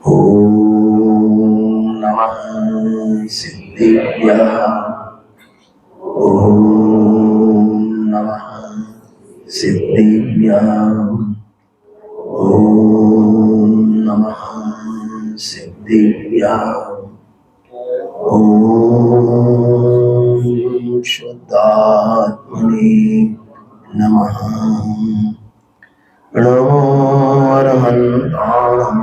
ओम नमः सिद्धिभ्यः। ओम नमः सिद्धिभ्यः। ओम नमः सिद्धिभ्यः। ओम शुद्धात्मने नमः। नमो अरहन्ताणं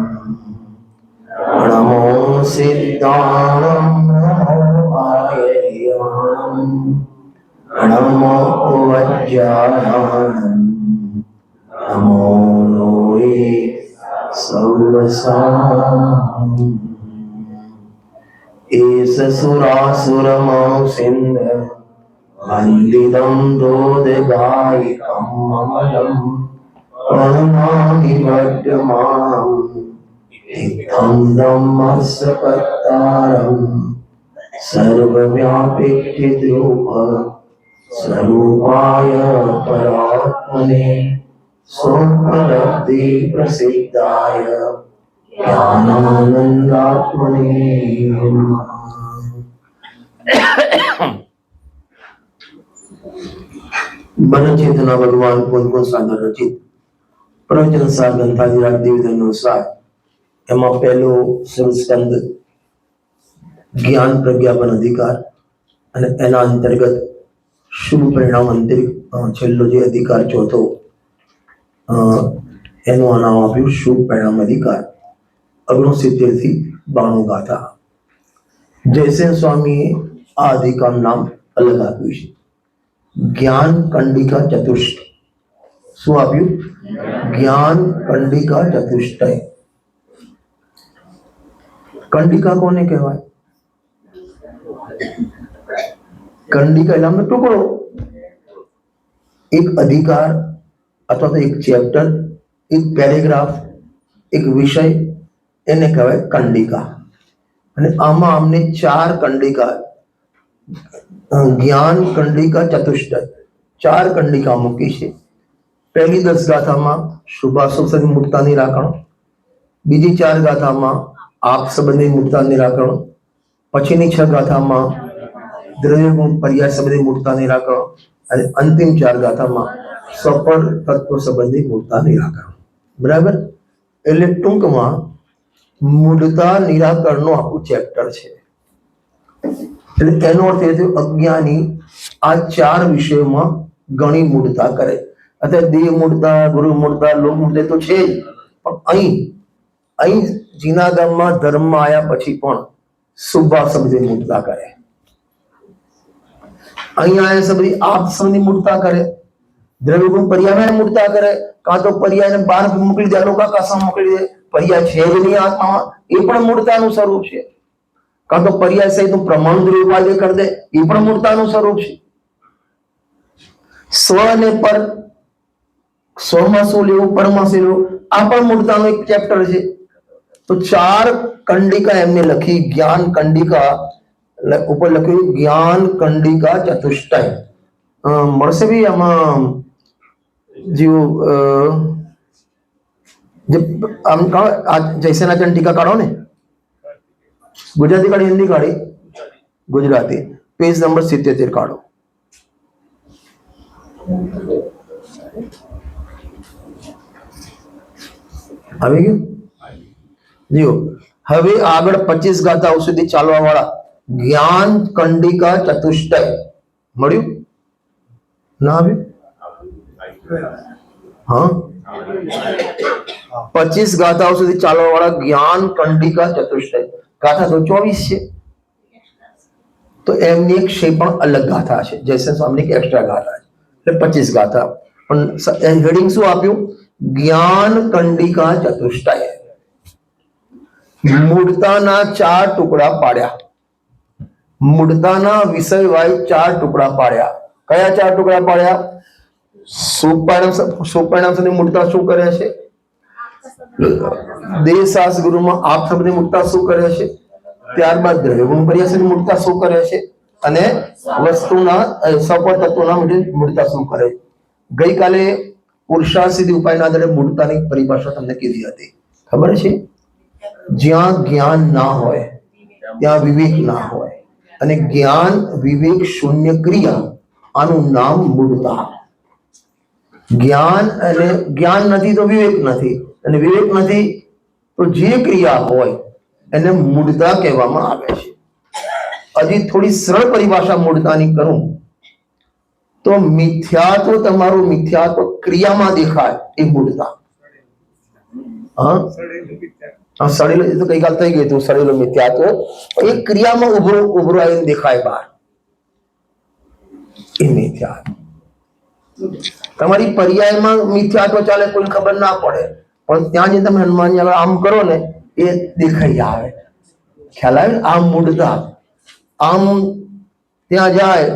नमो सिद्धाणं नमो आयर्याणं नमो वज्राणं नमो लोये सर्वसाम्। एष सुरासुरमनुसिन्द वन्दितं दोदगायिकं ममलम् प्रणमामि वर्धमानं इत्थं धम्मस्य सर्वव्यापिकृतरूप स्वरूपाय परात्मने स्वोपलब्धि प्रसिद्धाय ज्ञानानन्दात्मने नमः। बनचेतना भगवान को साधन रचित प्रवचन सार ग्रंथाधिराज देवधन अनुसार એમાં પહેલો સ્કંદ જ્ઞાન પ્રજ્ઞાપન અધિકાર અને એના અંતર્ગત શુભ પરિણામ અંતરિક છેલ્લો જે અધિકાર ચોથો એનું નામ આપ્યું શુભ પરિણામ અધિકાર 69 થી 92 ગાથા. જયસેન સ્વામીએ આ અધિકારનું નામ અલગ આપ્યું છે જ્ઞાન કંડિકા ચતુષ્ટ. શું આપ્યું? જ્ઞાન કંડિકા ચતુષ્ટય. કંડિકા કોને કહેવાય? કંડિકા એટલે આમનો ટુકડો, એક અધિકાર અથવા તો એક ચેપ્ટર, એક પેરેગ્રાફ, એક વિષય, એને કહેવાય કંડિકા. અને આમાં અમને 4 કંડિકા, જ્ઞાન કંડિકા ચતુષ્ટય 4 કંડિકા મૂકી છે. પહેલી 10 ગાથામાં શુભાશુભ મૂળતા નિરાકરણ, બીજી 4 ગાથામાં આપ સંબંધી મૂળતા નિરાકરણ, પછીની 6 ગાથામાં દ્રવ્ય ગુણ પર્યાય સંબંધી મૂળતા નિરાકરણ અને અંતિમ 4 ગાથામાં સફળ તત્વ સંબંધી મૂળતા નિરાકરણ. બરાબર? એટલે ટૂંકમાં મૂળતા નિરાકરણનું આખું ચેપ્ટર છે. એટલે એનો અર્થ એ થયો અજ્ઞાની આ 4 વિષયોમાં ઘણી મૂળતા કરે. અત્યારે દેહ મૂળતા, ગુરુ મૂળતા, લોક મૂળતા તો છે જ, પણ અહીં જીના ગામમાં ધર્મ આવ્યા પછી પણ શુભા સંબંધી મૂળતા કરે. અહીંયા આયા સંબંધી આપ સંબંધી મૂળતા કરે, દ્રવ્ય ગુણ પર્યાય મૂળતા કરે, કાં તો પર્યાયને બહાર મોકલી દે, લોકાકાશમાં મોકલી દે, પર્યાય છે જ નહીં આત્મામાં, એ પણ મૂળતાનું સ્વરૂપ છે. કાં તો પર્યાય સહિતનું પ્રમાણ દ્રવ્ય કરી દે, એ પણ મૂળતાનું સ્વરૂપ છે. સ્વ અને પર, સ્વમાં શું લેવું, પરમાં શું લેવું, આ પણ મૂળતાનું એક ચેપ્ટર છે. તો 4 કંડિકા એમને લખી. જ્ઞાન કંડિકા ઉપર લખ્યું જ્ઞાન કંડિકા ચતુષ્ટય. મળશે બી આમાં જેવું આમ જયસેના ટીકા કાઢો ને, ગુજરાતી કાઢી, હિન્દી કાઢી, ગુજરાતી પેજ નંબર 77 કાઢો. આવી ગયું? જીઓ હવે આગળ 25 ગાથાઓ સુધી ચાલવા વાળા જ્ઞાન કંડિકા ચતુષ્ટય મળ્યું? ના આવ્યું? હા, 25 ગાથાઓ સુધી ચાલવા વાળા જ્ઞાન કંડિકા ચતુષ્ટય. ગાથા તો 24 છે, તો એમની એક છે પણ અલગ ગાથા છે. જયસેન સ્વામીની એક એક્સ્ટ્રા ગાથા છે, એટલે 25 ગાથા. પણ હેડિંગ શું આપ્યું? જ્ઞાન કંડિકા ચતુષ્ટય. મૂળતાના 4 ટુકડા પાડ્યા. મૂળતાના વિષય વાય 4 ટુકડા પાડ્યા. કયા 4 ટુકડા પાડ્યા? સુપરિણામ સાથે મૂળતા શું કરે છે? દેહ શાસ્ત્ર ગુરુમાં આપ સંબંધી મૂળતા શું કરે છે? ત્યારબાદ દ્રવ્ય ગુણ પર્યાય સાથે મૂળતા શું કરે છે? અને વસ્તુના સફળ તત્વોના મૂળતા શું કરે છે? ગઈકાલે પુરુષાર્થ સિદ્ધિ ઉપાયના આધારે મૂળતાની પરિભાષા તમને કીધી હતી. ખબર છે? જ્યાં જ્ઞાન ના હોય ત્યાં વિવેક ના હોય, અને જ્ઞાન વિવેક શૂન્ય ક્રિયા, આનું નામ મૂળતા. જ્ઞાન અને જ્ઞાન નથી તો વિવેક નથી, અને વિવેક નથી તો જે ક્રિયા હોય એને મૂળતા કહેવામાં આવે છે. હજી થોડી સરળ પરિભાષા મૂળતાની કરું તો મિથ્યાત્વ, તમારું મિથ્યાત્વ ક્રિયામાં દેખાય એ મૂળતા. હા, સડેલો એ તો કઈ કાલ થઈ ગયું હતું, સડેલો મિથ્યાત્વ એ ક્રિયામાં ઉભરો આવીને દેખાય બહાર, એ મિથ્યાત્વ. તમારી પર્યાયમાં મિથ્યાત્વ ચાલે, કોઈ ખબર ના પડે, પણ ત્યાં જે તમે હનુમાનજી આગળ આમ કરો ને એ દેખાઈ આવે. ખ્યાલ આવે? આમ મૂળતા. આમ ત્યાં જાય,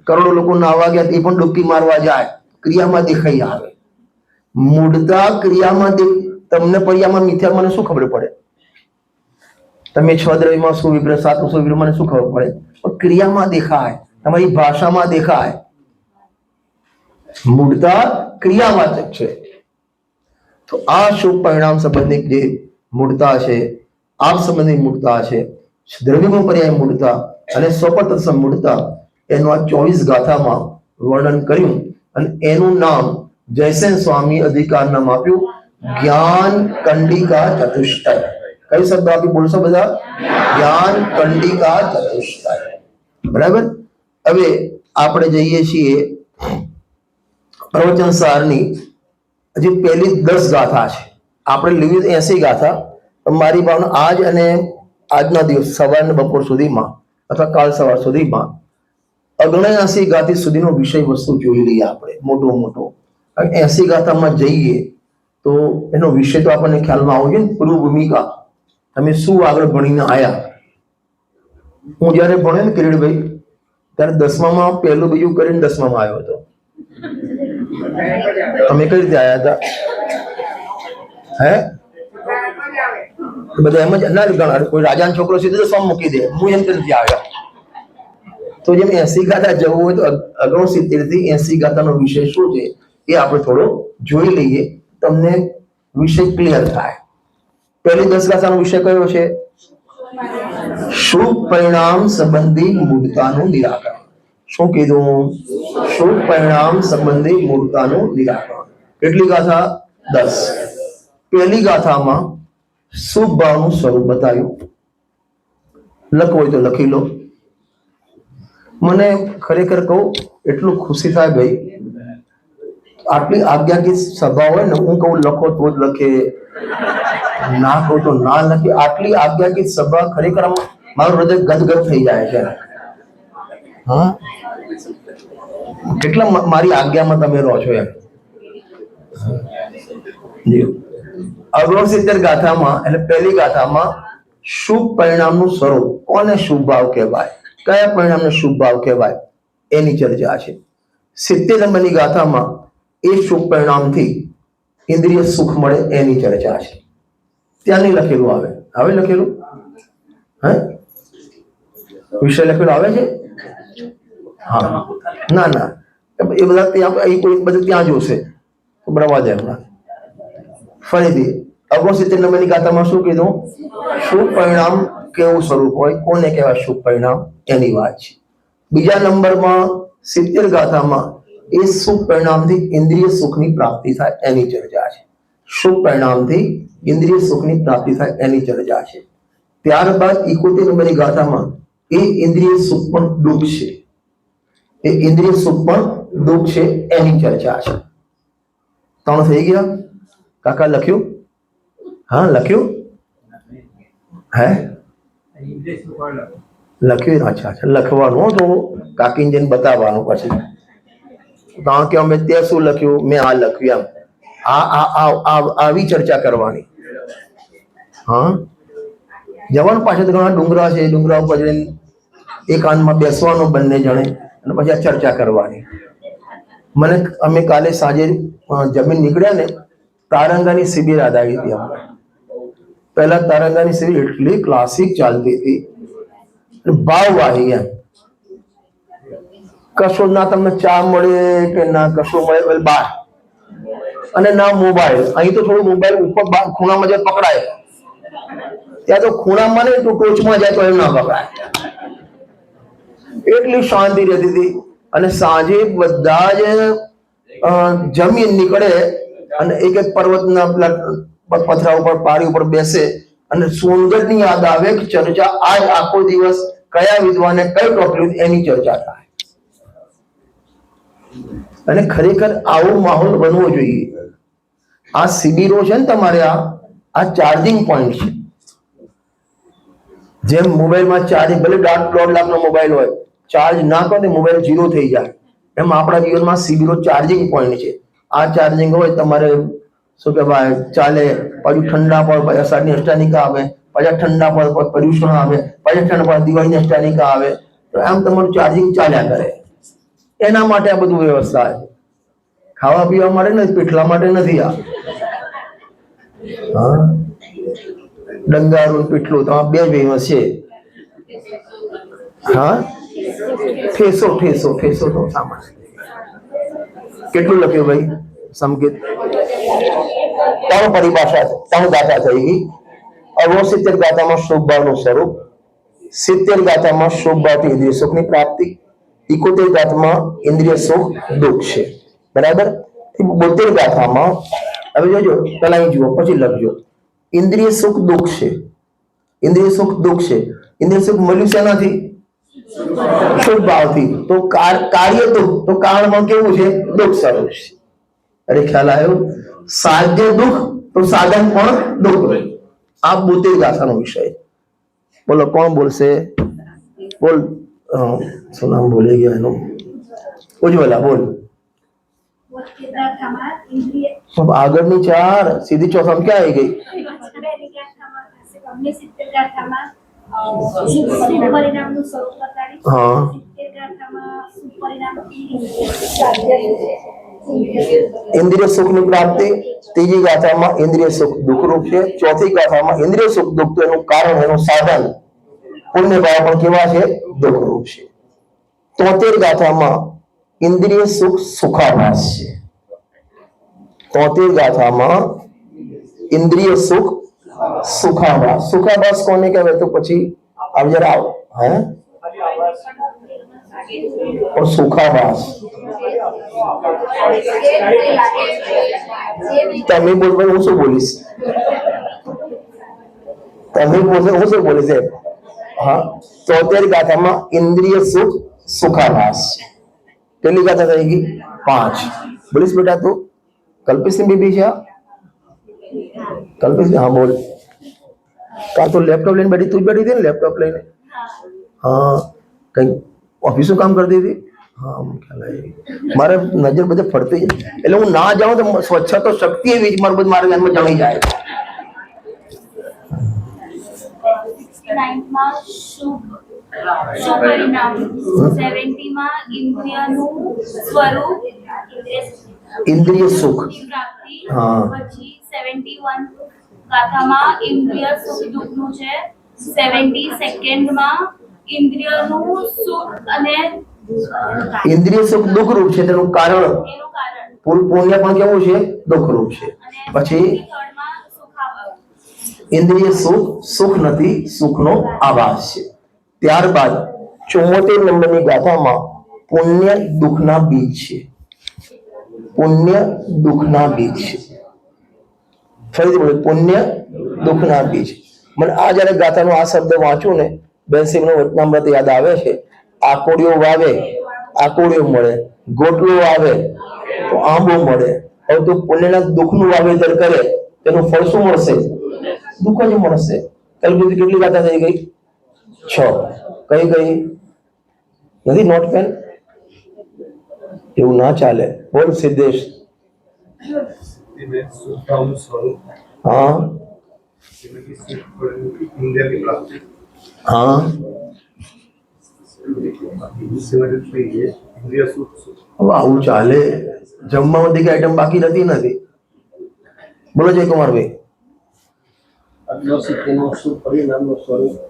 કરોડો લોકો નાવા ગયા એ પણ ડૂબકી મારવા જાય, ક્રિયામાં દેખાઈ આવે. મૂળતા ક્રિયામાં તમને પર્યામાં મિથ્યા મને શું ખબર પડે? તમે 6 દ્રવ્યમાં શું વિગ્રહ, 7 શું વિગ્રહ, મને શું ખબર પડે? પણ ક્રિયામાં દેખાય, તમારી ભાષામાં દેખાય. મૂળતા ક્રિયાવાચક છે. તો આ શુભ પરિણામ સંબંધિત જે મૂળતા છે, આપ સંબંધિત મૂળતા છે, દ્રવ્યમાં પર્યાય મૂળતા અને સ્વપત મૂળતા, એનું આ 24 ગાથામાં વર્ણન કર્યું. અને એનું નામ જયસેન સ્વામી અધિકાર નામ આપ્યું, જ્ઞાન કંડિકા ચતુષ્ટય. કઈ શબ્દ આપી બોલશો બધા? જ્ઞાન કંડિકા ચતુષ્ટય. બરાબર. હવે આપણે જઈએ છીએ પ્રવચન સારની જે પહેલી 10 ગાથા છે. આપણે લીધી 80 ગાથા. મારી ભાવના આજ અને આજના દિવસ સવાર ને બપોર સુધીમાં અથવા કાલ સવાર સુધીમાં 79 ગાથી સુધીનો વિષય વસ્તુ જોઈ લઈએ આપણે, મોટો. 80 ગાથામાં જઈએ તો એનો વિષય તો આપણને ખ્યાલમાં આવવો જોઈએ ને. પૂર્વ ભૂમિકા, તમે શું આગળ ભણીને આયા. હું જયારે ભણ્યો ને કિરીટભાઈ, ત્યારે 10મામાં પહેલું બીજું કરીને 10મામાં આવ્યો હતો. તમે કઈ રીતે આવ્યા હતા? હે, બધા એમ જ ના ગણા. કોઈ રાજાનો છોકરો સીધો 10માં મૂકી દે, હું એમ નથી આવ્યો. તો જેમ 80 ગાથા જવું હોય તો 69 થી 80 ગાથાનો વિષય શું છે એ આપણે થોડો જોઈ લઈએ, તમને વિષય ક્લિયર થાય. પહેલી 10 ગાથાનો વિષય કયો છે? શુભ પરિણામ સંબંધી મૂળતાનું નિરાકરણ. શું કીધું? શુભ પરિણામ સંબંધી મૂળતાનું નિરાકરણ. કેટલી ગાથા? 10. પહેલી ગાથામાં શુભ ભાવનું સ્વરૂપ બતાવ્યું. લખવું હોય તો લખી લો. મને ખરેખર કહું એટલું ખુશી થાય ભાઈ, આટલી આજ્ઞાકીય સભા હોય ને, હું કહું લખો તો જ લખે, ના કહું તો ના લખે. આટલી આજ્ઞાકીય સભા ખરેખર મારું હૃદય ગદગદ થઈ જાય છે. હા, કેટલા મારી આજ્ઞામાં તમે રહો છો એમ. 69 ગાથામાં એટલે પહેલી ગાથામાં શુભ પરિણામનું સ્વરૂપ, કોને શુભ ભાવ કહેવાય, કયા પરિણામને શુભ ભાવ કહેવાય, એની ચર્ચા છે. 70 નંબરની ગાથામાં એ શુભ પરિણામથી ઇન્દ્રિય સુખ મળે એની ચર્ચા છે. ત્યાં નહીં લખેલું આવે. આવે લખેલું? હે, વિષય લખેલો આવે છે? હા, ના એ બધા ત્યાં, કોઈ બધું ત્યાં જોશે તો બરાબર છે. હમણાં ફરીથી 69 નંબરની ગાથામાં શું કીધું? શુભ પરિણામ કેવું સ્વરૂપ હોય, કોને કહેવાય શુભ પરિણામ, એની વાત છે. બીજા નંબરમાં 70 ગાથામાં એ શુભ પરિણામથી ઇન્દ્રિય સુખની પ્રાપ્તિ થાય એની ચર્ચા છે. શુભ પરિણામથી ઇન્દ્રિય સુખની પ્રાપ્તિ થાય એની ચર્ચા છે. ત્યારબાદ 71 નંબરની ગાથામાં એ ઇન્દ્રિય સુખ પણ દુઃખ છે, એ ઇન્દ્રિય સુખ પણ દુઃખ છે એની ચર્ચા છે. 3 થઈ ગયા. કાકા લખ્યું? હા લખ્યું? હે, લખ્યું? અચ્છા, લખવાનું તો કાકીને જઈને બતાવવાનું પછી. કારણ કે અમે ત્યાં શું લખ્યું, મેં આ લખ્યું એમ. આવી ચર્ચા કરવાની. હા, જવાનું પાછળ તો ઘણા ડુંગરા છે, ડુંગરા ઉપર જઈને એક આનમાં બેસવાનું બંને જણે, અને પછી આ ચર્ચા કરવાની. અમે કાલે સાંજે જમીન નીકળ્યા ને, તારંગાની શિબિર યાદ આવી હતી અમને. પહેલા તારંગાની શિબિર એટલી ક્લાસિક ચાલતી હતી, ભાવવાહી એમ. કશું ના તમને ચા મળે કે ના કશું મળે, બાર અને ના મોબાઈલ. અહીં તો થોડું મોબાઈલ ઉપર ખૂણામાં જે પકડાય, ત્યાં તો ખૂણામાં નહીં તો ટોચમાં જાય તો એમ ના પકડાય. એટલી શાંતિ રહેતી હતી. અને સાંજે બધા જ જમીન નીકળે અને એક એક પર્વતના પથરા ઉપર પારી ઉપર બેસે અને સોનગઢની યાદ આવે કે ચર્ચા આજ આખો દિવસ કયા વિદ્વાને કઈ ટોપિક એની ચર્ચા થાય. અને ખરેખર આવો માહોલ બનવો જોઈએ. આ શિબિરો છે ને તમારે, આ ચાર્જિંગ પોઈન્ટ છે. જેમ મોબાઈલમાં ચાર્જિંગ, ભલે 1.5 લાખનો મોબાઈલ હોય, ચાર્જ ના કરો ને મોબાઈલ 0 થઈ જાય, એમ આપણા જીવનમાં શિબિરો ચાર્જિંગ પોઈન્ટ છે. આ ચાર્જિંગ હોય તમારે શું કહેવાય ચાલે, પછી ઠંડા પર પછી અષાઢની અષ્ટાનિકા આવે, પછી ઠંડા પર પર્યુષણ આવે, પછી ઠંડા પર દિવાળીની અષ્ટાનિકા આવે, તો આમ તમારું ચાર્જિંગ ચાલ્યા કરે. એના માટે આ બધું વ્યવસ્થા છે. ખાવા પીવા માટે નથી, પીઠલા માટે નથી. આ હા, ડંગારું પીઠલું તો બે ફેમસ છે. હા, ઠેસો ઠેસો ઠેસો તો સામાન્ય. કેટલું લખ્યું ભાઈ સંકેત? 3 પરિભાષા, 3 ગાથા થઈ ગઈ. 69 ગાથામાં શુભ ભાવનું સ્વરૂપ, 70 ગાથામાં શુભ ભાવથી ઇન્દ્રિય સુખની પ્રાપ્તિ, 71 ગાથામાં ઇન્દ્રિય સુખ દુઃખ છે. બરાબર. 72 ગાથામાં હવે જોજો, પેલા અહીં જુઓ પછી લખજો. ઇન્દ્રિય સુખ દુઃખ છે, ઇન્દ્રિય સુખ દુઃખ છે. ઇન્દ્રિય સુખ મળ્યું શેનાથી? શુભ ભાવથી. તો કાર્ય દુઃખ, તો કારણમાં કેવું છે? દુઃખ સ્વરૂપ છે. અરે ખ્યાલ આવ્યો? સાધ્ય દુઃખ તો સાધન પણ દુઃખ. આ 72 ગાથાનો વિષય. બોલો કોણ બોલશે? બોલ. શું નામ ભૂલી ગયા એનું? ઉજ્જવલા બોલ. આગળની 4 સીધી ચોથામાં ક્યાં આવી ગઈ? હા, ઇન્દ્રિય સુખની પ્રાપ્તિ. 3જી ગાથામાં ઇન્દ્રિય સુખ દુઃખ રૂપ છે. 4થી ગાથામાં ઇન્દ્રિય સુખ દુઃખ તો એનું કારણ, એનું સાધન પુણ્ય ભાવ પણ કેવા છે? દુઃખ રૂપ છે. 73 ગાથામાં ઇન્દ્રિય સુખ સુખાભાસ છે. 73 ગાથામાં ઇન્દ્રિય સુખ સુખાભાસ. સુખાભાસ કોને કહેવાય? તો પછી આવ જરા આવો. હે, और सुखाभास તમે બોલ, હું શું બોલીશ? તમે બોલશો હું શું બોલીશ? હા, 73 ગાથામાં ઇન્દ્રિય સુખ સુખાભાસ. કેટલી ગાથા થઈ ગઈ? 5. બોલીશ બેટા તું? કલ્પેશની બેબી છે? કલ્પેશ, હા બોલ. કાં તો લેપટોપ લઈને બેઠી, તું બેઠી હતી ને લેપટોપ લઈને? હા, કઈ ઓફિસનું કામ કરતી હતી? હા, ખ્યાલ આવી. મારે નજર બધે ફરતી, એટલે હું ના જાઉં તો સ્વચ્છતા તો શક્તિ એવી મારું બધું મારા ધ્યાનમાં જમી જાય. ઇન્દ્રિય સુખ. હા, 71 ગાથામાં ઇન્દ્રિય સુખ દુઃખનું છે. 72nd ઇન્દ્રિયનું સુખ અને ઇન્દ્રિય સુખ દુઃખ રૂપ છે. તેનું કારણ પુણ્ય પણ કેવું છે? દુઃખ રૂપ છે. પછી ઇન્દ્રિય સુખ સુખ નથી, સુખનો આભાસ છે. ત્યારબાદ 74 નંબરની ગાથામાં પુણ્ય દુઃખના બીજ છે. પુણ્ય દુઃખના બીજ છે. ફરીથી બોલો, પુણ્ય દુઃખના બીજ. મને આ જયારે ગાથાનો આ શબ્દ વાંચું ને, બેનસીનો વચનામૃત યાદ આવે છે. આકોડીઓ વાવે, આકોડીઓ મળે. ગોટલો વાવે તો આંબો મળે. હવે તું પુણ્યના દુઃખનું વાવેતર કરે, તેનું ફળ શું મળશે? દુઃખ જ મળશે. કેટલી ગાથા થઈ ગઈ? 6. કઈ કઈ? નથી નોટ પેન? એવું ના ચાલે. બોલ સિદ્ધેશ. હા, હા, આવું ચાલે? જમવામાંથી કઈ આઈટમ બાકી રહેતી નથી. બોલો જયકુમારભાઈ.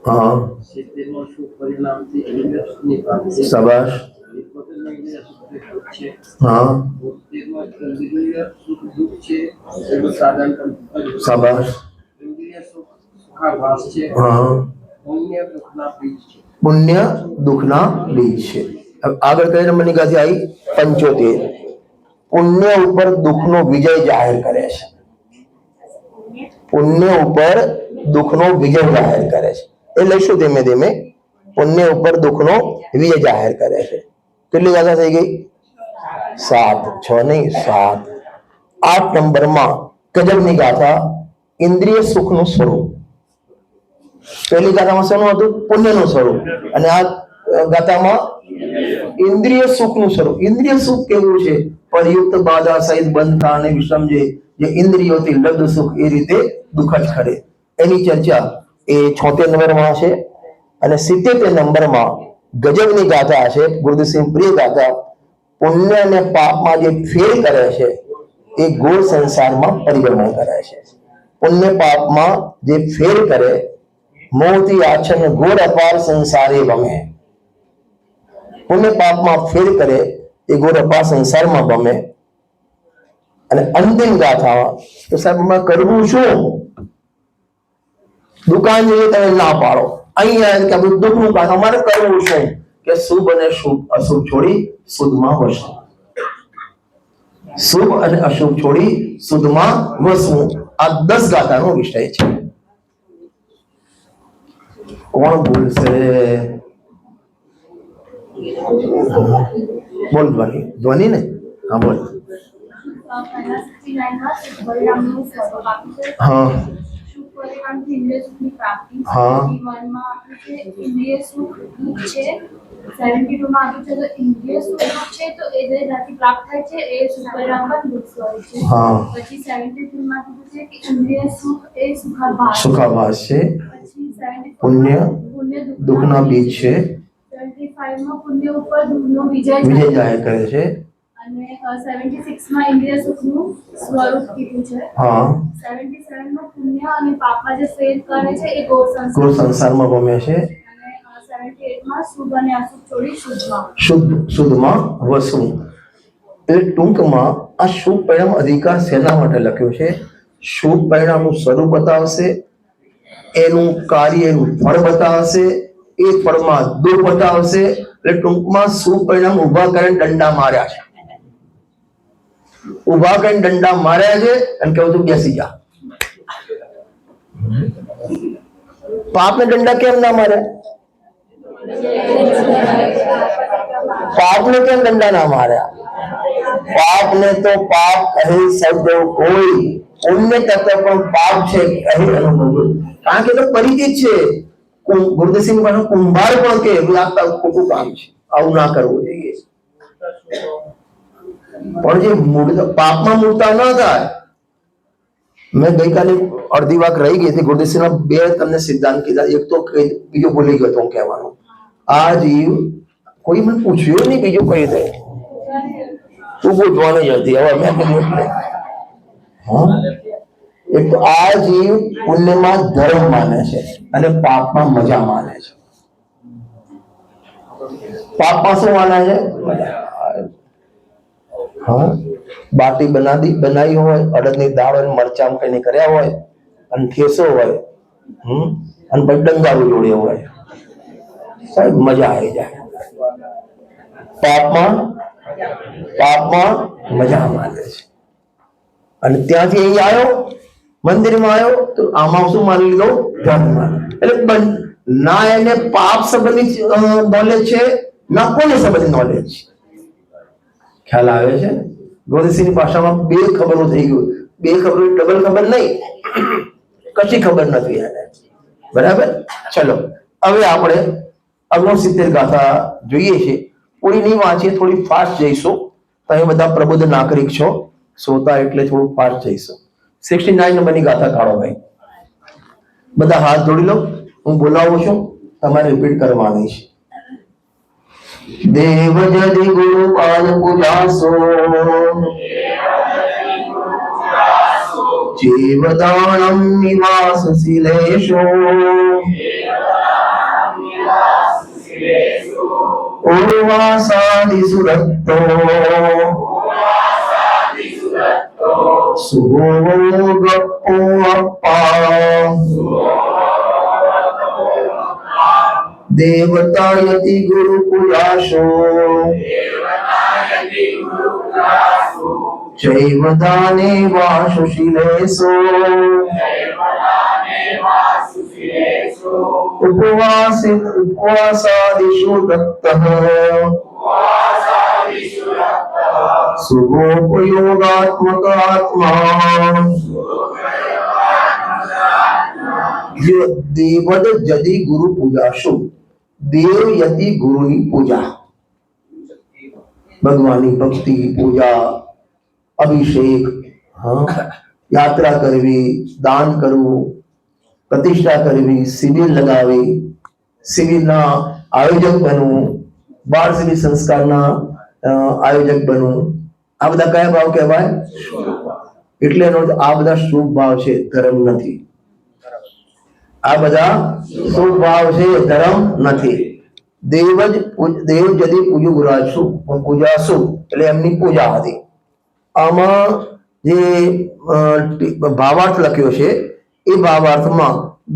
હા, શાબાશ. हाँ शाबाश हाँ પુણ્ય દુઃખના બીજ છે. હવે આગળ કઈ નંબરની ગાદી આવી? 75. પુણ્ય ઉપર દુઃખનો વિજય જાહેર કરે છે. પુણ્ય ઉપર દુઃખનો વિજય જાહેર કરે છે. એ લઈશું ધીમે ધીમે. પુણ્ય ઉપર દુઃખનો વિજય જાહેર કરે છે. કેટલી ગાથા થઈ ગઈ? 7. 6 નહીં 7. 8 નંબરમાં ગજબની ગાથા ઇન્દ્રિય સુખનું સ્વરૂપ. પહેલી ગાથામાં શેનું હતું? પુણ્યનું સ્વરૂપ. અને આ ગાથામાં ઇન્દ્રિય સુખનું સ્વરૂપ. ઇન્દ્રિય સુખ કેવું છે? પરયુક્ત બાધા સહિત બંધતા અને વિષમ જે ઇન્દ્રિયોથી લબ્ધ સુખ એ રીતે દુઃખ જ ખરે. એની ચર્ચા એ 76 નંબરમાં છે. અને 77 નંબરમાં ગજબની ગાથા છે, ગુરુદેવસિંહ પ્રિય ગાથા. પુણ્ય અને પાપમાં જે ફેર કરે છે એ ગોળ સંસારમાં પરિભ્રમણ કરે છે. પુણ્ય પાપમાં જે ફેર કરે, મોહથી આચ્છન્ન ઘોર અપાર સંસારે ભમે. પુણ્ય પાપમાં ફેર કરે એ ઘોર અપાર સંસારમાં ભમે. અને અંતિમ ગાથામાં તો સાહેબ એમાં કરવું શું? દુકાન જઈએ તમે ના પાડો, અહીંયા કે બધું દુઃખનું કામ, અમારે કરવું શું? કે શુભ અને અશુભ છોડી શુદ્ધમાં વસવું. શુભ અને અશુભ છોડી શુદ્ધમાં વસવું. આ 10 ગાથાનો વિષય છે. કોણ બોલશે? બોલ ધ્વનિ. ધ્વનિ ને? હા બોલ. हाँ हाँ 72 માં આપ્યું છે તો ઇન્દ્રિય સુખ છે તો એ જે જાતિ પ્રાપ્ત થાય છે એ સુખ પરિણામ પણ દુઃખ સ્વરૂપ છે. हाँ પછી 73 માં કીધું છે કે ઇન્દ્રિય સુખ એ સુખાભાસ છે. પછી 74 પુણ્ય પુણ્ય દુઃખના બીજ છે. 75 માં પુણ્ય ઉપર દુઃખનો વિજય વિજય જાહેર કરે છે. અને 76 માં ઇન્દ્રિય સુખનું સ્વરૂપ કીધું છે. હા 77 માં પુણ્ય અને પાપમાં જે ફેર કરે છે એ ગોળ ગોળ સંસારમાં ભમે છે. 78 માં શુભ અને અશુભ છોડી શુદ્ધમાં વસવું. એટલે ટૂંકમાં આ શુભ પરિણામ અધિકાર શેના માટે લખ્યો છે? શુભ પરિણામનું સ્વરૂપ બતાવશે, એનું કાર્ય, એનું ફળ બતાવશે, એ ફળમાં દુઃખ બતાવશે. એટલે ટૂંકમાં શુભ પરિણામ ઉભા કરીને દંડા માર્યા છે. ઉભા કરીને દંડા માર્યા છે અને કેવું તું બેસી જા. પાપને દંડા કેમ ના માર્યા? પાપને કેમ દંડા ના માર્યા? પાપને તો પાપ કહે શબ્દ કોઈ, પુણ્ય તત્વ પણ પાપ છે કહે અનુભવ. કારણ કે તો પરિચિત છે. ગુરુદેવસિંહ પાસે કુંભાર પણ કે લાગતા ખોટું કામ છે, આવું ના કરવું જોઈએ. પણ જે પાપમાં મૂળતા ન થાય. મેં ગઈકાલે અડધી વાત રહી ગઈ હતી. ગુરુદેવસિંહના 2 તમને સિદ્ધાંત કીધા. એક તો બીજો ભૂલી ગયો તો કહેવાનું, આ જીવ કોઈ મને પૂછ્યું નહીં, બીજું કઈ દે તું પૂછવાની જ હતી. હવે મેં કીધું એટલે એક તો આ જીવ પુણ્યમાં ધર્મ માને છે અને પાપમાં મજા માને છે. પાપમાં શું માને છે? હા બાટી બનાવી હોય, અડદની દાળ અને મરચાં કઈને કર્યા હોય અને ઠેસો હોય, અને પછી ડંગારું જોડે હોય, સાહેબ મજા આવી જાય. પાપમાં મજા માને છે. અને ત્યાંથી અહીં આવ્યો, મંદિરમાં આવ્યો તો આમાં શું માની લીધો? ધર્મ. એટલે ના એને પાપ સંબંધી નોલેજ છે, ના પુણ્ય સંબંધી નોલેજ છે. ખ્યાલ આવે છે? ગોરસિંહની ભાષામાં 2 ખબરો થઈ ગયું. 2 ખબરો ડબલ ખબર નહીં, કશી ખબર નથી એને. બરાબર? ચલો હવે આપણે 69 ગાથા જોઈએ છે. પૂરી નહીં વાંચીએ, થોડી ફાસ્ટ જઈશું. તમે બધા પ્રબુદ્ધ નાગરિક છો, શ્રોતા, એટલે થોડું ફાસ્ટ જઈશું. 69 નંબરની ગાથા કાઢો ભાઈ. બધા હાથ જોડી લો, હું બોલાવું છું, તમારે રિપીટ કરવાની છે. દેવ જદિ ગુરુ પાદ પૂજાસો, જીવદાનમ નિવાસ શિલેશો, ઉર્વાસાદિષુ રક્તો સુગોગપ્પો અપ્પા દેવતાયતિ ગુરુ પૂજાશો ચૈવ દાને વાસુશીલેશો ઉપવાસાદિષુ દત્તઃ સુગોપયોગાત્મક આત્મા દેવદ જદી ગુરુ પૂજાશુ દેવ યતિ ગુરુની પૂજા ભગવાનની ભક્તિ પૂજા અભિષેક યાત્રા કરવી દાન કરવું પ્રતિષ્ઠા કરવી શિબિર લગાવી શિબિરના આયોજક બનવું બાળ શિબિર સંસ્કારના આયોજક બનવું આ બધા કયા ભાવ કહેવાય એટલે એનો અર્થ આ બધા શુભ ભાવ છે ધર્મ નથી આ બધા શુભ ભાવ છે ધર્મ નથી દેવ જદી પૂજ્યું ગુરાશું પૂજાશું એટલે એમની પૂજા હતી આમાં જે ભાવાર્થ લખ્યો છે એ ભાવાર્થમાં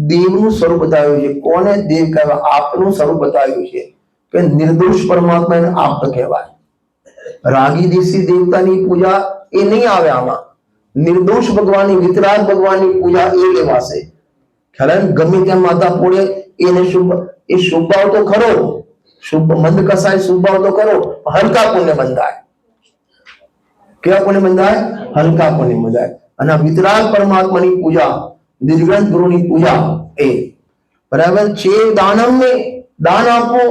દેવનું સ્વરૂપ બતાવ્યું છે કોને દેવ કહેવાય આપનું સ્વરૂપ બતાવ્યું છે કે નિર્દોષ પરમાત્માને આપ કહેવાય રાગી દેશી દેવતાની પૂજા એ નહીં આવે આમાં નિર્દોષ ભગવાનની વિતરાગ ભગવાનની પૂજા એ લેવાશે ખ્યાલ ગમે ત્યાં માતા પોળે એને શુભ એ શુભ ભાવ તો ખરો શુભ મંદ કસાય શુભ ભાવ તો ખરો હલકા પુણ્ય બંધાય કેવા પુણ્ય બંધાય હલકા પુણ્ય બંધાય અને વિતરાગ પરમાત્માની પૂજા નિર્ગ્રંથ ગુરુની પૂજા એ બરાબર છે દાનમ ને દાન આપો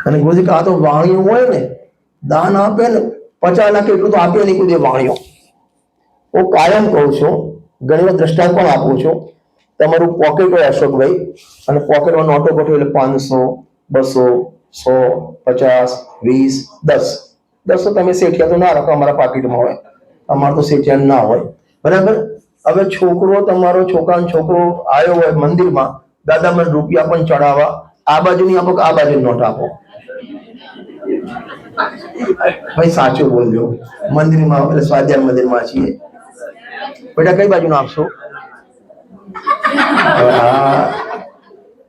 અને ગુરુજી આ તો વાણીઓ હોય ને દાન આપે ને 50 લાખ એટલું તો આપે નહીં કોઈ વાણીઓ હું કાયમ કહું છું ઘણી વાર દ્રષ્ટાંત પણ આપું છું તમારું પોકેટ હોય અશોકભાઈ અને પોકેટમાં નોટો ગોઠવો એટલે 500 200 100 50 20 10 તો તમે શેઠિયા તો ના રાખો અમારા પાકીટમાં હોય અમારે તો શેઠિયા ના હોય બરાબર હવે છોકરો તમારો છોકરો આવ્યો હોય મંદિરમાં દાદા મને રૂપિયા પણ ચડાવવા આ બાજુની આપો કે આ બાજુ નોટ આપો ભાઈ સાચું બોલજો મંદિરમાં એટલે સ્વાધ્યાય મંદિરમાં છીએ બેટા કઈ બાજુ આપશો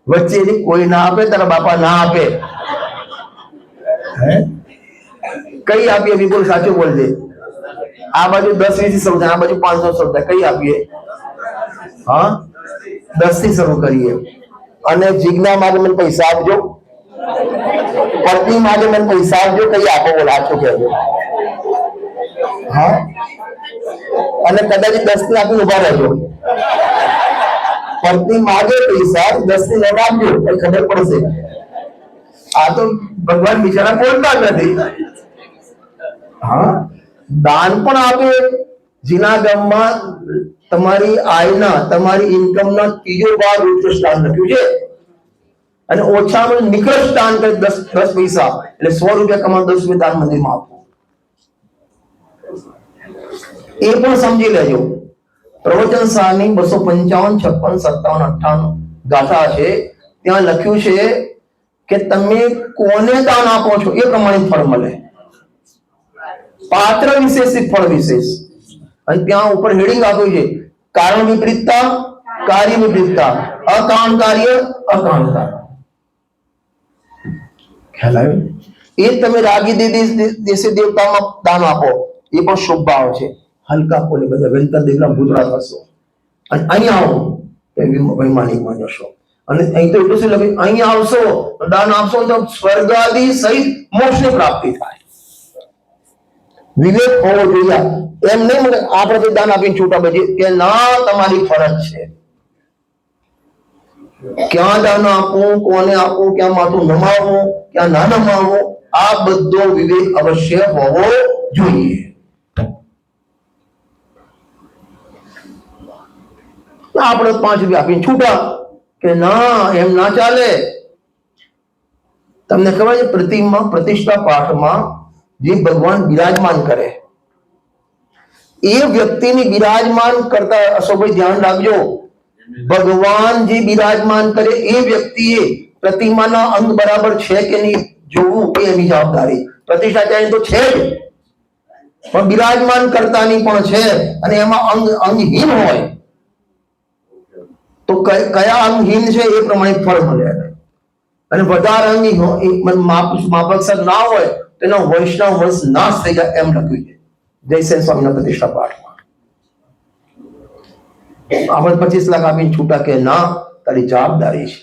વચ્ચે કોઈ ના આપે તારા બાપા ના આપે કઈ આપીએ વિપુલ સાચું બોલજે આ બાજુ 10 20 શરૂ થાય આ બાજુ 500 શરૂ થાય કઈ આપીએ 10 થી શરૂ કરીએ અને જીજ્ઞા માટે મને પૈસા આપજો પત્ની માટે મને પૈસા આપજો કઈ આપો બોલ આછો કહેજો અને કદાચ 10 થી આપી ઉભા રહેજો પત્ની માગે પૈસા 10 થી લઈને આપજો કઈ ખબર પડશે આ તો ભગવાન બિચારા બોલતા નથી દાન પણ આપે જીના ગામમાં તમારી આયના તમારી ઇન્કમના ત્રીજો ભાગ ઉત્કૃષ્ટ દાન લખ્યું છે અને ઓછામાં નિકૃષ્ટ દાન કરે 10 પૈસા એટલે 100 રૂપિયા કમાવ 10 રૂપિયા દાન મંદિરમાં આપો એ પણ સમજી લેજો પ્રવચન સારની 255 56 57 58 ગાથા છે ત્યાં લખ્યું છે કે તમે કોને દાન આપો છો એ પ્રમાણે ફળ મળે પાત્ર વિશેષ ફળ વિશેષ અને ત્યાં ઉપર હેડિંગ આપ્યું છે કારણ વિપરીતતા કાર્ય વિપરીતતા અકારણ કાર્ય અકારણ કાર્ય ખ્યાલ આવ્યો એ તમે રાગી દેશી દેવતામાં દાન આપો એ પણ શુભ ભાવ છે હલકા પોલે બધા વેલકર દેવલા ભૂતળા થશો અને અહીંયા આવો વૈમાનિકમાં જશો અને અહીં તો એટલું શું લખે અહીંયા આવશો દાન આપશો તો સ્વર્ગ આદિ સહિત મોક્ષની પ્રાપ્તિ થાય વિવેક હોવો જોઈએ એમ નહીં આપણે તો દાન આપીને છૂટા બચીએ કે ના તમારી ફરજ છે ક્યાં દાન આપવું કોને આપવું ક્યાં માથું નમાવવું ક્યાં ના નમાવવું આ બધો વિવેક અવશ્ય હોવો જોઈએ આપણે 5 રૂપિયા આપીને છૂટા કે ના એમ ના ચાલે તમને ખબર છે પ્રતિષ્ઠા પાઠમાં જે ભગવાન બિરાજમાન કરે એ વ્યક્તિની બિરાજમાન કરતા અશોકભાઈ ધ્યાન રાખજો ભગવાન જે બિરાજમાન કરે એ વ્યક્તિએ પ્રતિમાના અંગ બરાબર છે કે નહીં જોવું એ એની જવાબદારી. પ્રતિષ્ઠાચાર્ય તો છે જ, પણ બિરાજમાન કરતાની પણ છે, અને એમાં અંગહીન હોય તો કયા અંગહીન છે એ પ્રમાણે ફળ મળે, અને વધારે અંગહીન માપક ના હોય તો એનો વૈષ્ણવ વંશ નાશ થઈ જાય એમ લખ્યું છે જયસેન સ્વામીના પ્રતિષ્ઠા પાઠમાં. આપણે 25 લાખ આપીને છૂટા કે ના, તારી જવાબદારી છે.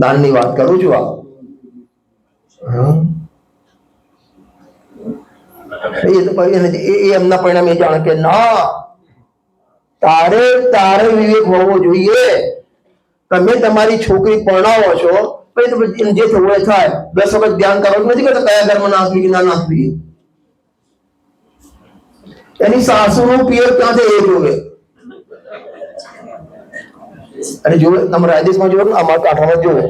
દાનની વાત કરું છું. એ એમના પરિણામે જાણે કે ના, તારે વિવેક હોવો જોઈએ. તમે તમારી છોકરી પરણાવો છો, જે થવું એ થાય. 10 વખત ધ્યાન કરવાનું નથી કરતા કયા ઘરમાં નાખવી કે ના નાખવી. એની સાસુનું પિયર ક્યાં છે એ જોવે. અને જોવે તમારા આદેશમાં જોવે ને અમારા કાંઠામાં જોવે.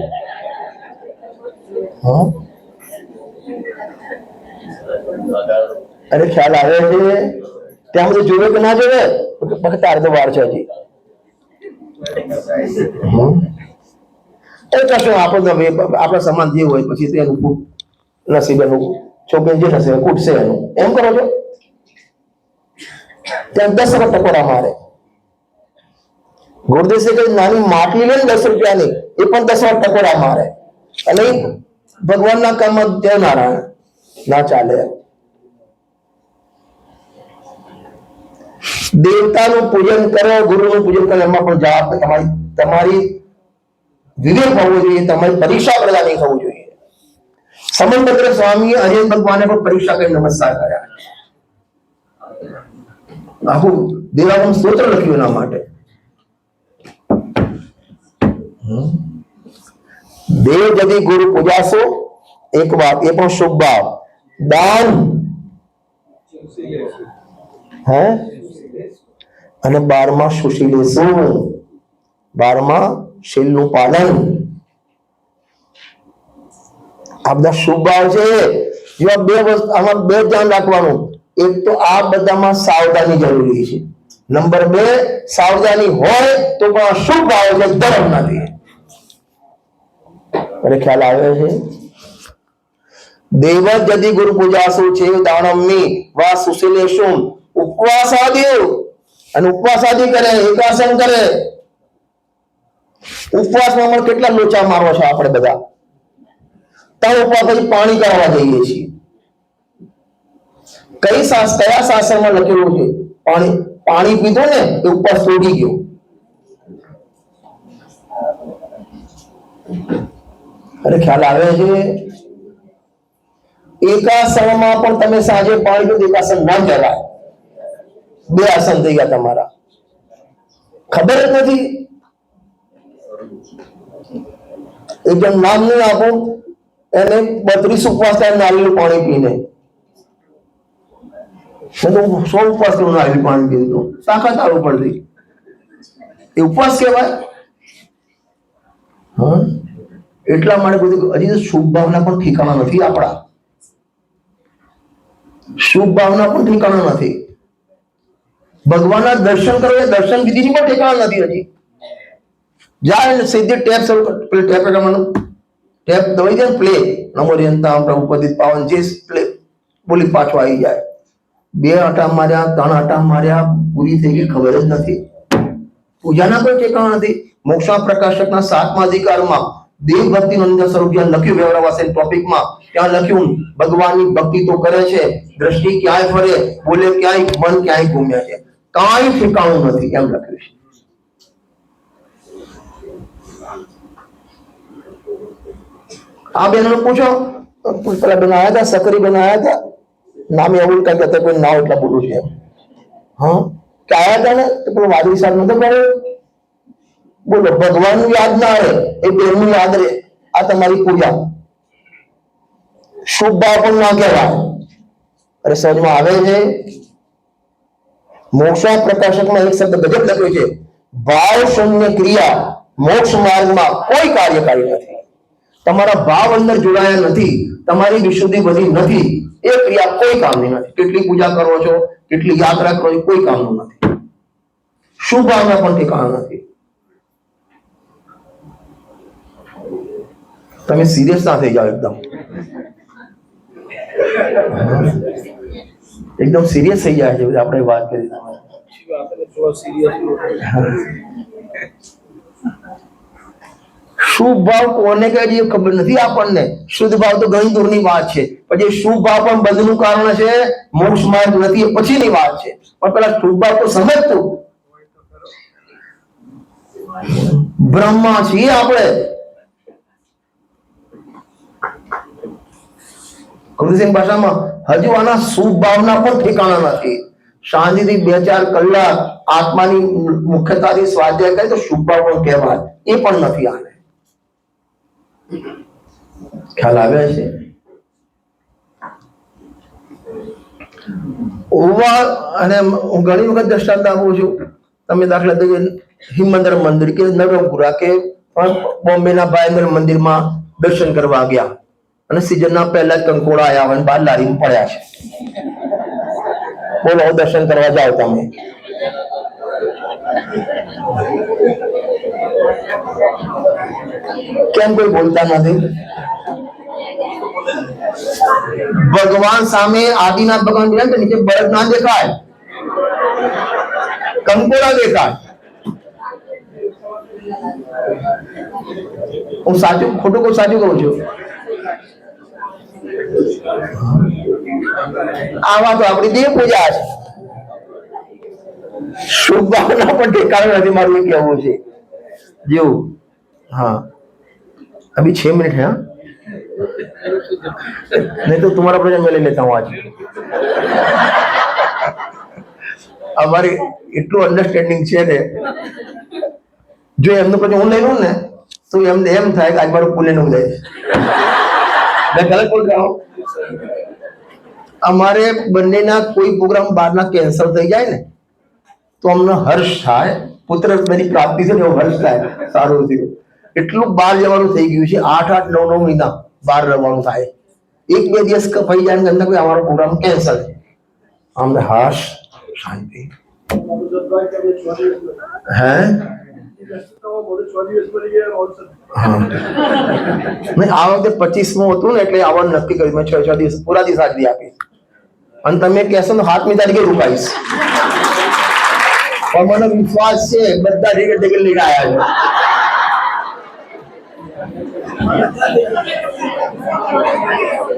અરે ખ્યાલ આવે છે ત્યાં બધું જોવે કે ના જોવે? તારે તો વાર છે હજી. કશું આપણા સમાજ જે હોય પછી તો એનું નસીબ, એનું છોકરી જે નસીબ કૂટશે એનું, એમ કરો છો. ત્યાં 10 વખત ટકોરા મારે. ગુરુદેવ કે નાની માટલી લે ને 10 રૂપિયાની, એ પણ 10 વખત ટકોરા મારે. અને ભગવાનના કામમાં જય નારાયણ ના ચાલે. દેવતાનું પૂજન કરો, ગુરુનું પૂજન કરો, એમાં પણ જવાબ તમારી વિવેક હોવો જોઈએ, તમારી પરીક્ષા પ્રદાન નહીં થવું જોઈએ. સમંતભદ્ર સ્વામીએ અજય ભગવાને પણ પરીક્ષા કરી નમસ્કાર કર્યા. આખું દેવાગમ સ્તોત્ર લખ્યું એના માટે. દેવ જદી ગુરુ પૂજાશો, એક વાત એ પણ શુભ ભાવ. દાન હે અને 12માં સુશી લેશું. 12માં શીલનું પાલન. આ બધા શુભ ભાવ છે. જેવા બે વસ્તુ આમાં બે ધ્યાન રાખવાનું. એક તો આ બધામાં સાવધાની જરૂરી છે. નંબર 2, સાવધાની હોય તો પણ શુભ ભાવ છે, ધર્મ નથી. મને ખ્યાલ આવે છે. દેવ જદી ગુરુ પૂજાસુ છે દાનમ્મી વા સુશીલેશુમ. ઉપવાસ આદિ, અને ઉપવાસ આદિ કરે, એકાસન કરે. ઉપવાસમાં પણ કેટલા લોચા મારવો છે આપણે બધા. 3 ઉપવાસ પછી પાણી કરવા જઈએ છીએ. કયા શાસ્ત્રમાં લખેલું છે પાણી પીધું ને એ ઉપવાસ તોડી ગયો? અરે ખ્યાલ આવે છે. એકાસનમાં પણ તમે સાંજે પાણી પીધું, એકાસન ના કહેવાય. 2 આસન થઈ ગયા તમારા. ખબર જ નથી. એકદમ નામ નહીં આપું, એને 32 ઉપવાસ થાય નારિયેળ પાણી પીને. 100 ઉપવાસ કરું નારિયેળ પાણી પીધું, તાકાત આવવું પડતી. એ ઉપવાસ કહેવાય? એટલા માટે બધું હજી શુભ ભાવના પણ ઠીકાણા નથી આપણા. શુભ ભાવના પણ ઠીકાણા નથી. ભગવાનના દર્શન કરવા, દર્શન વિધિની પણ ઠેકાણા નથી હજી. જાય સીધી ટેપ કરવાનું, ટેપ દબાઈ જાય, પ્લે નમો યંતામ પ્રભુપતિ પાવન જે પ્લે બોલી પાછો આવી જાય. 2 આટા માર્યા, 3 આટા માર્યા, પૂરી થઈ ગઈ ખબર જ નથી. પૂજાના કોઈ ઠેકાણા નથી. મોક્ષા પ્રકાશકના 7મા અધિકારમાં દેવ ભક્તિ નંદ સ્વરૂપ જ્યાં લખ્યું, વ્યવહારવાસી ટોપિકમાં ત્યાં લખ્યું ભગવાનની ભક્તિ તો કરે છે, દ્રષ્ટિ ક્યાંય ફરે, બોલે ક્યાંય, મન ક્યાંય ઘૂમ્યા છે, કાંઈ ઠેકાણું નથી એમ લખ્યું છે. આ બેનો પૂછો, પેલા બનાયા હતા, સકરી બનાયા હતા, નામ એવું કઈ કહેતા, કોઈ નામ એટલા બોલું છે. કે આયા હતા ને તો પેલો વાદળી સાહેબ નતો કર્યો. બોલો, ભગવાનનું યાદ ના આવે, એ બેનનું યાદ રહે. આ તમારી પૂજા. શુભ ભાવ પણ ના કહેવાય. અરે સમજમાં આવે છે. મોક્ષા પ્રકાશકમાં એક શબ્દ ગજબ લખ્યો છે, ભાવ શૂન્ય ક્રિયા મોક્ષ માર્ગમાં કોઈ કાર્યકારી નથી. તમારા ભાવ અંદર જોડાયા નથી, તમારી વિશુદ્ધિ બધી નથી, એ ક્રિયા કોઈ કામની નથી. કેટલી પૂજા કરો છો, કેટલી યાત્રા કરો છો, કોઈ કામનું નથી. શુભ ભાવના પણ ઠેકાણા નથી. તમે સિરિયસ ના થઈ જાઓ, એકદમ સિરિયસ થઈ જાય છે આપણે વાત કરી. શુભ ભાવ કોને કહે છે ખબર નથી આપણને. શુદ્ધ ભાવ તો ઘણી દૂરની વાત છે. પછી શુભ ભાવ પણ બંધનું કારણ છે, મોક્ષ માર્ગ નથી એ પછીની વાત છે. પણ પેલા શુભ ભાવ તો સમજતું. બ્રહ્મા છીએ આપણે. કૃષ્ણ ભાષામાં હજુ આના શુભ ભાવના પણ ઠેકાણા નથી. શાંતિથી 2-4 કલાક આત્માની મુખ્યતાથી સ્વાધ્યાય કરે તો શુભ ભાવ પણ કહેવાય, એ પણ નથી આને. ખ્યાલ આવે છે? અને હું ઘણી વખત દ્રષ્ટાંત આપું છું. તમે દાખલા તરીકે હિમંદર મંદિર કે નવરંગપુરા કે બોમ્બેના ભાઈન્દર મંદિરમાં દર્શન કરવા ગયા અને સિઝનના પહેલા જ કંકોડા આવ્યા હોય, બહાર લારીમાં પડ્યા છે. બોલો, દર્શન કરવા જાઓ તમે. કેમ કોઈ બોલતા નથી? ભગવાન સામે આદિનાથ ભગવાન નીચે બળદ ના દેખાય, કંકોડા દેખાય. હું સાચું ખોટું કહું? સાચું કહું છું. આમાં તો આપણી દેવ પૂજા છે. શુભ ભાવના પણ ઠેકાણું નથી, મારું એ કહેવું છે. જેવું हाँ अभी 6 मिनट है. नहीं तो तुम्हारा प्रश्न मैं ले लेता हूँ आज. हमारे એટલું અન્ડરસ્ટેન્ડિંગ છે ને, જો એમનો પછી હું લઈ લઉં ને તો એમને એમ થાય કે આજ મારું પુણે નું જાય. मैं गलत बोल रहा हूँ? અમારે બંનેના કોઈ પ્રોગ્રામ બહારના કેન્સલ થઈ જાય ને તો અમને હર્ષ થાય. પુત્ર બની પ્રાપ્તિ છે ને એવો હર્ષ થાય. સારું થયું. એટલું બહાર જવાનું થઈ ગયું છે. 8-8, 9-9 મહિના બહાર રહેવાનું થાય. 1-2 દિવસ કપાઈ જાય ને કોઈ અમારો પ્રોગ્રામ કેન્સલ. અમને હર્ષ, શાંતિ. હે નહીં, આ વખતે 25મું હતું ને એટલે આવવાનું નક્કી કર્યું. મેં 6 દિવસ પૂરા દિવસ હાજરી આપી. અને તમે કહેશો તો 7મી તારીખે રોકાઈશ. પણ મને વિશ્વાસ છે બધા ટિકિટ લઈને આવ્યા છે.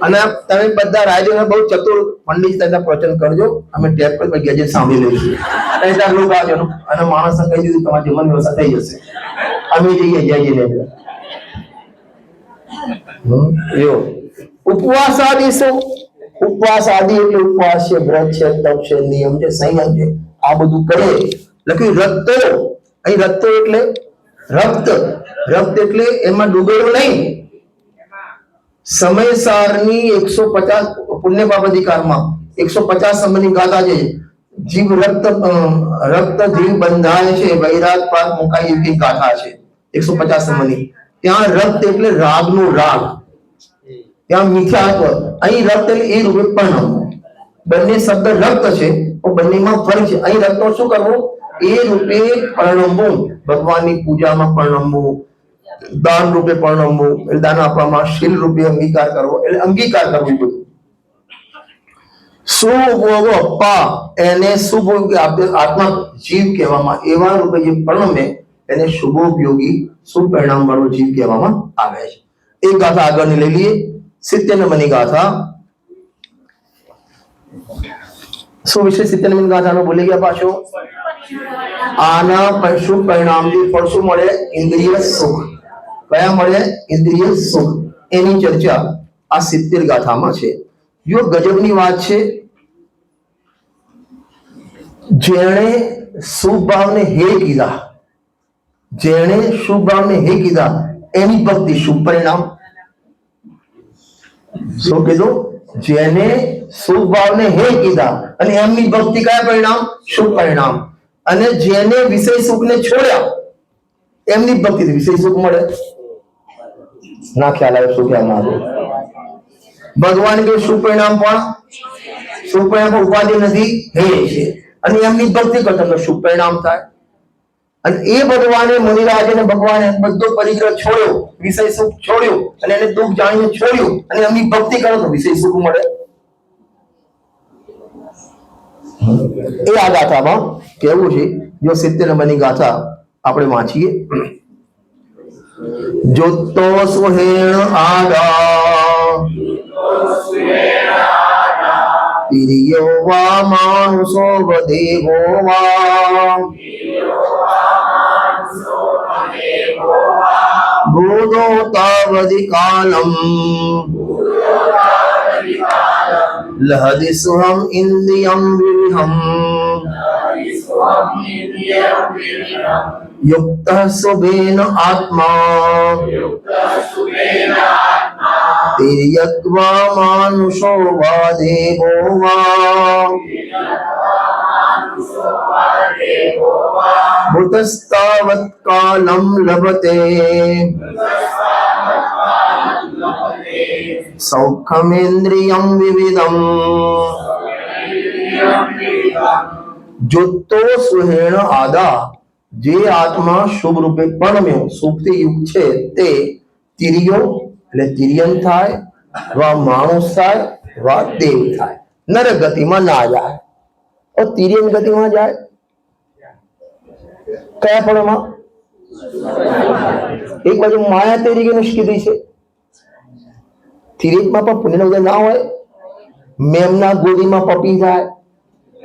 અને તમે બધા રાજ્યોને બહુ ચતુર પંડિત તરીકે પ્રવચન કરજો. અમે ટેપ પર ગેજેટ સાંભળી લઈશું. લોકો આવજો અને માણસને કહી દીધું તમારી જીવન વ્યવસ્થા થઈ જશે. અમે જઈએ જઈએ. ઉપવાસ આદિ ઉપવાસ આદિ એટલે ઉપવાસ છે, વ્રત છે, તપ છે, નિયમ છે, સંયમ છે. આ બધું કરે. લખ્યું રક્તો. અહીં રક્તો એટલે રક્ત. રક્ત એટલે એમાં ડૂબેલો નહીં. સમયસારની 150 પુણ્ય પાપ અધિકારમાં 150 સંબંધની ગાથા છે. જીવ રક્ત જીવ બંધાય છે, વૈરાગ પાક મુકાય એવી ગાથા છે. 150 સંબંધની. ત્યાં રક્ત એટલે રાગનું રાગ, ત્યાં મિથ્યાત્વ. અહીં રક્ત એટલે એ રૂપે પરણવું. બંને શબ્દ રક્ત છે પણ બંનેમાં ફરક છે. અહીં રક્ત શું કરવું? એ રૂપે પરણવું. ભગવાનની પૂજામાં પરણવું, દાન રૂપે પરણવું, એટલે દાન આપવામાં, શીલ રૂપે અંગીકાર કરવો, એટલે અંગીકાર કરવું. બધું શુભ એને શુભ આત્મા જીવ કહેવામાં, એવા રૂપે જે પરણમે એને શુભોપયોગી શુભ પરિણામ વાળો જીવ કહેવામાં આવે છે. એક ગાથા આગળની લઈ લઈએ. 70 નંબરની ગાથા. શું વિશે 70 નંબરની ગાથાનો ભૂલી ગયા પાછો? આના શુભ પરિણામથી ફળ શું મળે? ઇન્દ્રિય સુખ. કયા મળે? ઇન્દ્રિય સુખ. એની ચર્ચા આ 70 ગાથામાં છે. જો ગજબની વાત છે. જેણે શુભ ભાવને હે કીધા, જેણે શુભ ભાવને હે કીધા એની ભક્તિ શુભ પરિણામ. શું કીધું? જેને શુભ ભાવને હે કીધા અને એમની ભક્તિ કયા પરિણામ? શુભ પરિણામ. અને જેને વિષય સુખને છોડ્યા એમની ભક્તિ વિષય સુખ મળે. ના ખ્યાલ આવે? શું ખ્યાલ ના આવે? ભગવાન કે શુભ પરિણામ પણ શુભ પરિણામ ઉપાધિ નથી, હે છે. અને એમની ભક્તિ કરતા શુભ પરિણામ થાય. અને એ ભગવાને મુનિરાજ અને ભગવાને બધો પરિગ્રહ છોડ્યો, વિષય સુખ છોડ્યું અને એને દુઃખ જાણીને છોડ્યું અને એમની ભક્તિ કરો તો વિષય સુખ મળે. એ આ ગાથામાં કેવું છે. જો 70 નંબરની ગાથા આપણે વાંચીએ. જોતો સુહેણ આદા તિર્યો વા માનુષો વદેવો વા ભૂતો તાવધિ કાલમ લહદિ સુહમ ઇન્દ્રિયમ વિહમ યુક્ત શુભેન આત્મા તિર્યક્વા માનુષો વા દેવો વા ભૂતસ્તાવત કાલમ લભતે સૌખ્યમેન્દ્રિયમ વિવિધમ જોતો સુહેણ આદા જે આત્મા શુભ રૂપે પરમ્યો સુખથી યુક્ત છે તે તિર્યો એટલે તિર્યન થાય, વા માણસ થાય, વા દેવ થાય, નર ગતિમાં ના જાય. તિર્યન ગતિમાં જાય કયા ફળમાં? એક બાજુ માયા તરીકે નિષ્કૃતિ છે. તિર્યકમાં પણ પુણ્યનો ઉદય ના હોય. મેમના ગોદીમાં પપી થાય,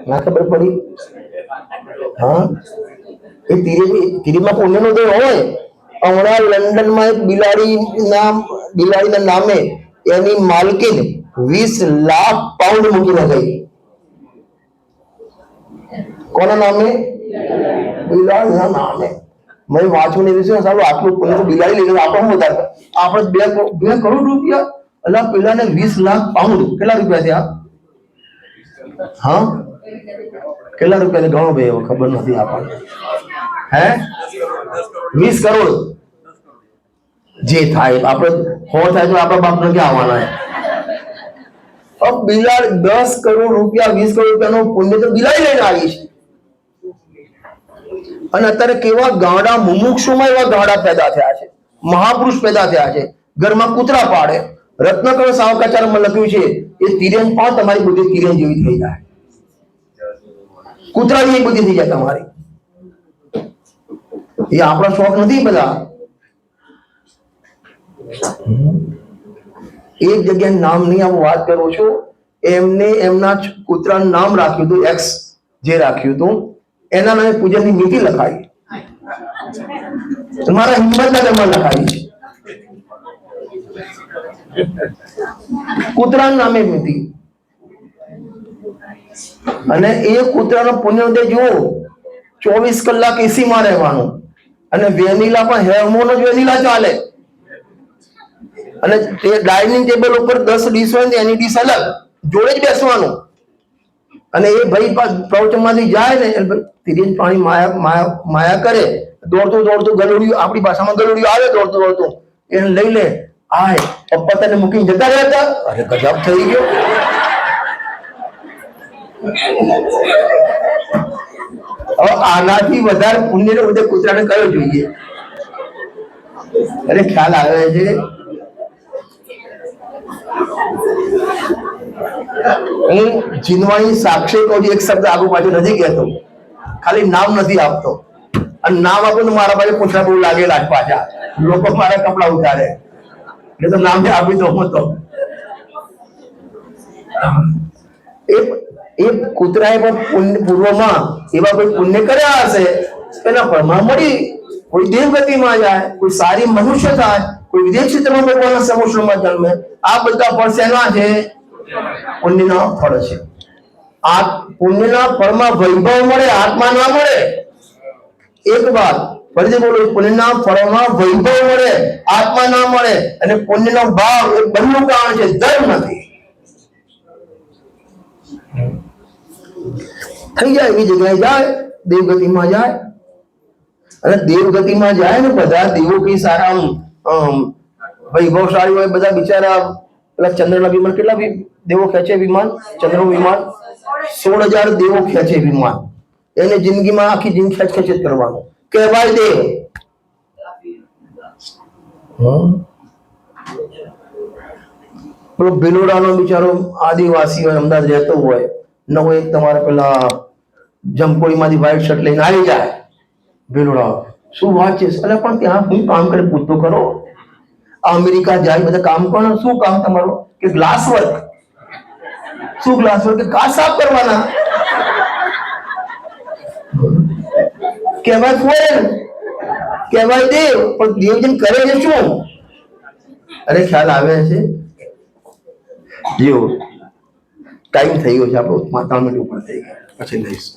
ના ખબર પડી? હા, એ તિર્યકમાં પુણ્યનો ઉદય હોય. હમણાં લંડનમાં એક બિલાડીના નામે એની માલકીન 20 લાખ પાઉન્ડ મૂકીને ગઈ. કોના નામે? બિલાડીના નામે. મેં વાંચવું નહીં વિશે સારું આટલું પુણ્ય તો બિલાડી લઈને આપણે વધારે આપણે 2 કરોડ રૂપિયા એટલે પેલાને 20 લાખ પાઉન્ડ કેટલા રૂપિયા થયા? હા, કેટલા રૂપિયા ગણો ભાઈ, હવે ખબર નથી આપણને. હે 20 કરોડ જે થાય આપણે 100 થાય તો આપણા બાપને ક્યાં આવવાના? બિલાડી 10 કરોડ રૂપિયા 20 કરોડ રૂપિયાનો પુણ્ય તો બિલાડી લઈને આવી છે. અને અત્યારે કેવા ગાડા મુમુક્ષુમાં એવા ગાડા પેદા થયા છે, મહાપુરુષ પેદા થયા છે, ઘરમાં કૂતરા પાડે. રત્નકર સાવકાચારમાં લખ્યું છે એ તિર્યન પણ તમારી બુદ્ધિ તિર્યન જેવી થઈ જાય, કૂતરા જેવી બુદ્ધિ થઈ જાય તમારી. એ આપણા શોખ નથી બધા. એક જગ્યાએ નામની હું વાત કરું છું. એમને એમના કૂતરાનું નામ રાખ્યું હતું એક્સ, જે રાખ્યું હતું એના નામે પૂજનની નીતિ લખાઈ. તમારા હિંમતનગરમાં લખાઈ છે કૂતરાના નામે નીતિ. અને એ કૂતરાનો પુણ્યોદય જુઓ, 24 કલાક એસીમાં રહેવાનું. અને વેનીલા પણ હેર્મોન જ વેનીલા ચાલે. અને તે ડાઇનિંગ ટેબલ ઉપર 10 ડીશ હોય ને એની ડીશ અલગ, જોડે જ બેસવાનું. અને એ ભાઈ પ્રવચનમાંથી જાય ને તિર્યન પાણી માયા કરે, દોડતું ગલુડિયું, આપણી ભાષામાં ગલુડિયું આવે દોડતું એને લઈ લે. આય પપ્પા તને મૂકીને જતા રહ્યા હતા, અરે ગજબ થઈ ગયો. હવે આનાથી વધારે પુણ્યનો ઉદય કૂતરાને કયો જોઈએ? અરે ખ્યાલ આવે છે. હું જીનવાણી સાક્ષી કહું છું, એક શબ્દ આગુ પાછું નથી કહેતો, ખાલી નામ નથી આપતો. અને નામ આપું તો મારા પાસે પૂછા બહુ લાગેલા પાછા, લોકો મારા કપડા ઉતારે એટલે તો નામ આપી દો. હું તો એ કૂતરાએ પણ પૂર્વમાં એવા કોઈ પુણ્ય કર્યા હશે, એના ફળમાં મળી. કોઈ દેવગતિમાં જાય, કોઈ સારી મનુષ્ય થાય, કોઈ વિદેશ ક્ષેત્રમાં ભગવાનના સમુદ્રમાં જન્મે. આ બધા ફળ શેના છે? પુણ્યના ફળ છે. આ પુણ્યના ફળમાં વૈભવ મળે, આત્મા ના મળે. એક વાત ફરીથી બોલું, પુણ્યના ફળમાં વૈભવ મળે, આત્મા ના મળે. અને પુણ્યનો ભાવ એ બંનેનું કારણ છે, ધર્મ નથી. થઈ જાય એવી જગ્યાએ જાય, દેવગતિમાં જાય. અને દેવગતિમાં જાય ને બધા દેવો કઈ સારા વૈભવશાળી હોય, બધા બિચારા પેલા ચંદ્રના વિમાન, કેટલા દેવો ખેંચે વિમાન? ચંદ્રનું વિમાન 16,000 દેવો ખેંચે વિમાન. એને જિંદગીમાં આખી જિંદગી ખેંચ જ કરવાનું. કહેવાય દેવ. પેલો ભિલોડાનો બિચારો આદિવાસી હોય, અમદાવાદ રહેતો હોય, નવો એક તમારે પેલા જમકોઈમાંથી વ્હાઈટ શર્ટ લઈને આવી જાય ભિલોડા. શું વાત છે? એટલે પણ ત્યાં હું કામ કરે પૂછતો કરો. આ અમેરિકા જાય બધા કામ કરો, શું કામ તમારું? કે ગ્લાસ વર્ક. શું ગ્લાસ વર્ક? કે કાચ સાફ કરવાના. કહેવાય ફોરેન, કહેવાય દેવ, પણ દેવજન કરે છે શું? અરે ખ્યાલ આવે છે? જો ટાઈમ થઈ ગયો છે આપણો, 3 મિનિટ ઉપર થઈ ગયા, પછી લઈશું.